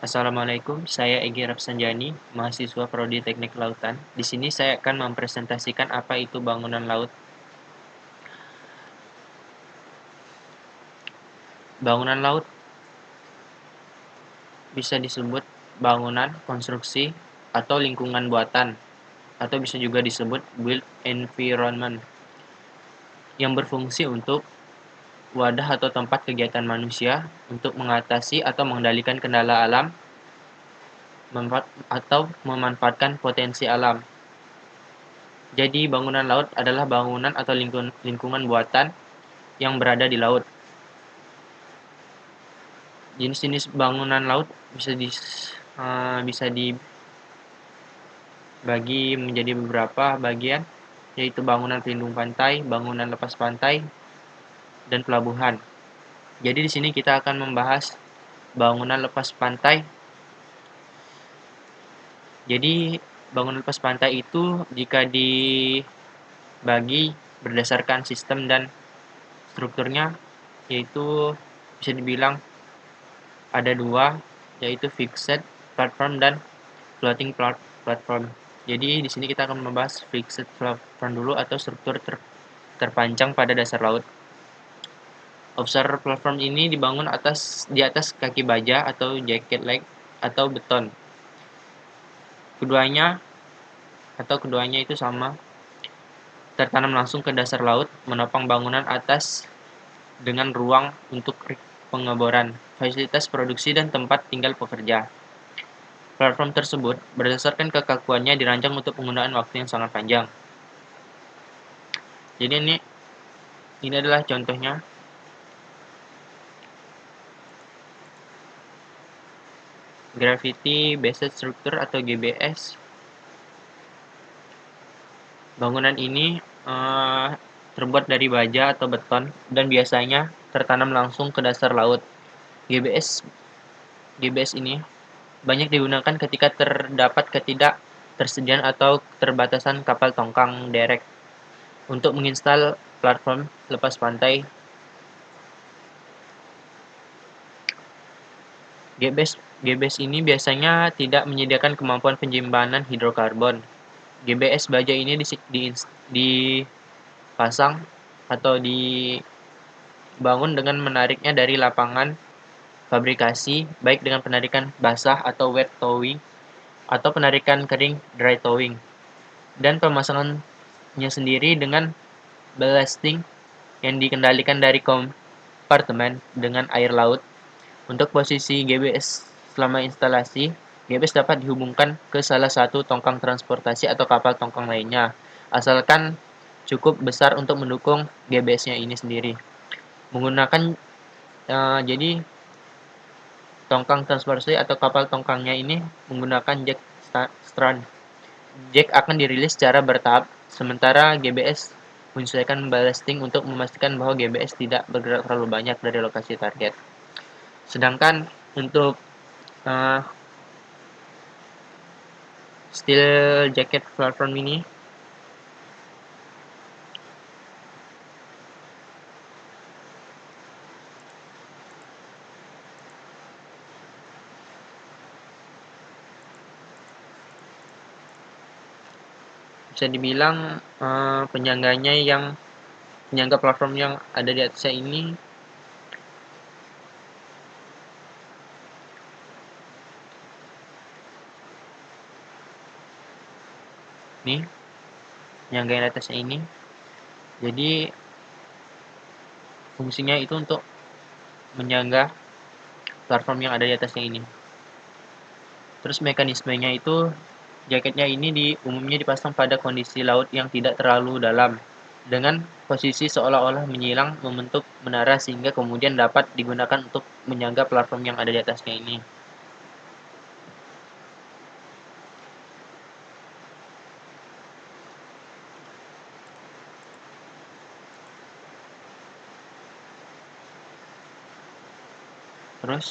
Assalamualaikum, saya Egy Rapsanjani, mahasiswa Prodi Teknik Kelautan. Di sini saya akan mempresentasikan apa itu bangunan laut. Bangunan laut bisa disebut bangunan, konstruksi, atau lingkungan buatan, atau bisa juga disebut built environment, yang berfungsi untuk wadah atau tempat kegiatan manusia untuk mengatasi atau mengendalikan kendala alam atau memanfaatkan potensi alam. Jadi, bangunan laut adalah bangunan atau lingkungan buatan yang berada di laut. Jenis-jenis bangunan laut bisa dibagi menjadi beberapa bagian, yaitu bangunan pelindung pantai, bangunan lepas pantai, dan pelabuhan. Jadi di sini kita akan membahas bangunan lepas pantai. Jadi bangunan lepas pantai itu jika dibagi berdasarkan sistem dan strukturnya, yaitu bisa dibilang ada dua, yaitu fixed platform dan floating platform. Jadi di sini kita akan membahas fixed platform dulu atau struktur terpanjang pada dasar laut. Offshore platform ini dibangun di atas kaki baja atau jacket leg atau beton. Keduanya itu sama, tertanam langsung ke dasar laut, menopang bangunan atas dengan ruang untuk pengeboran, fasilitas produksi dan tempat tinggal pekerja. Platform tersebut berdasarkan kekakuannya dirancang untuk penggunaan waktu yang sangat panjang. Jadi ini adalah contohnya. Gravity Based Structure atau GBS. Bangunan ini terbuat dari baja atau beton dan biasanya tertanam langsung ke dasar laut. GBS ini banyak digunakan ketika terdapat ketidaktersediaan atau keterbatasan kapal tongkang derek untuk menginstal platform lepas pantai. GBS ini biasanya tidak menyediakan kemampuan penyimpanan hidrokarbon. GBS baja ini dipasang atau dibangun dengan menariknya dari lapangan fabrikasi, baik dengan penarikan basah atau wet towing, atau penarikan kering dry towing, dan pemasangannya sendiri dengan ballasting yang dikendalikan dari kompartemen dengan air laut. Untuk posisi GBS selama instalasi, GBS dapat dihubungkan ke salah satu tongkang transportasi atau kapal tongkang lainnya, asalkan cukup besar untuk mendukung GBS-nya ini sendiri. Jadi tongkang transportasi atau kapal tongkangnya ini menggunakan jack strand. Jack akan dirilis secara bertahap, sementara GBS menyesuaikan ballasting untuk memastikan bahwa GBS tidak bergerak terlalu banyak dari lokasi target. Sedangkan untuk steel jacket platform ini bisa dibilang penyangga platform yang ada di atasnya ini penyangga yang di atasnya ini. Jadi fungsinya itu untuk menyangga platform yang ada di atasnya ini. Terus mekanismenya itu jaketnya ini umumnya dipasang pada kondisi laut yang tidak terlalu dalam, dengan posisi seolah-olah menyilang membentuk menara sehingga kemudian dapat digunakan untuk menyangga platform yang ada di atasnya ini. Terus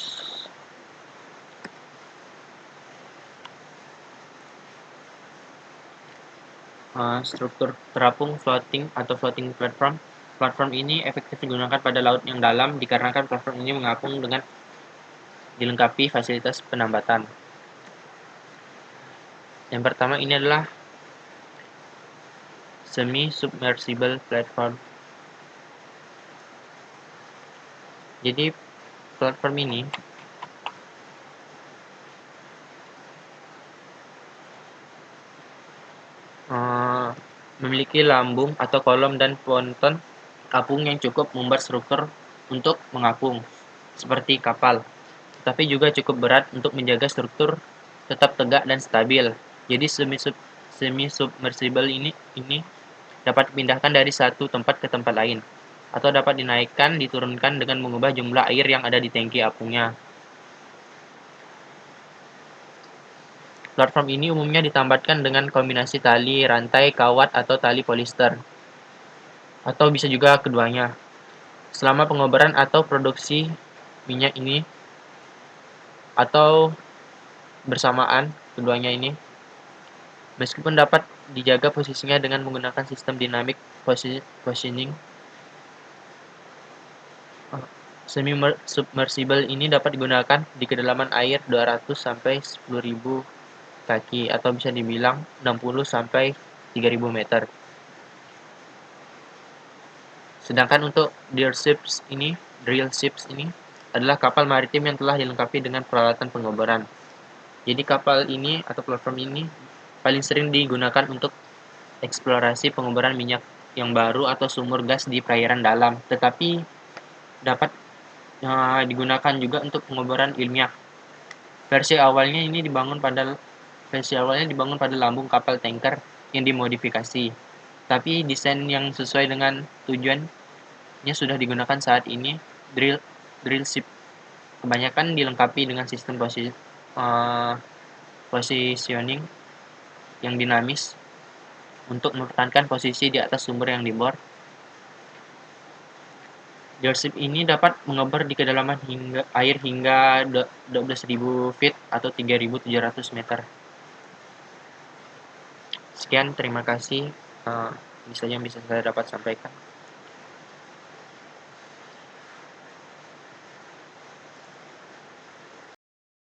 struktur terapung floating atau floating platform. Platform ini efektif digunakan pada laut yang dalam dikarenakan platform ini mengapung dengan dilengkapi fasilitas penambatan. Yang pertama ini adalah semi-submersible platform. Jadi platform ini memiliki lambung atau kolom dan ponton apung yang cukup membuat struktur untuk mengapung, seperti kapal, tapi juga cukup berat untuk menjaga struktur tetap tegak dan stabil. Jadi semi-submersible ini dapat dipindahkan dari satu tempat ke tempat lain, atau dapat dinaikkan diturunkan dengan mengubah jumlah air yang ada di tangki apungnya. Platform ini umumnya ditambatkan dengan kombinasi tali rantai kawat atau tali polister, atau bisa juga keduanya. Selama pengobaran atau produksi minyak ini, atau bersamaan keduanya ini, meskipun dapat dijaga posisinya dengan menggunakan sistem dynamic positioning, semi-submersible ini dapat digunakan di kedalaman air 200 sampai 10.000 kaki, atau bisa dibilang 60 sampai 3.000 meter. Sedangkan untuk drill ships ini adalah kapal maritim yang telah dilengkapi dengan peralatan pengobaran. Jadi kapal ini atau platform ini paling sering digunakan untuk eksplorasi pengobaran minyak yang baru atau sumur gas di perairan dalam, tetapi dapat digunakan juga untuk pengobaran ilmiah. Versi awalnya dibangun pada lambung kapal tanker yang dimodifikasi, tapi desain yang sesuai dengan tujuannya sudah digunakan saat ini. Drill ship kebanyakan dilengkapi dengan sistem positioning yang dinamis untuk mempertahankan posisi di atas sumber yang dibor. Drill ship ini dapat mengobar di kedalaman air hingga 12.000 feet atau 3.700 meter. Sekian, terima kasih. Ini saja yang bisa saya dapat sampaikan.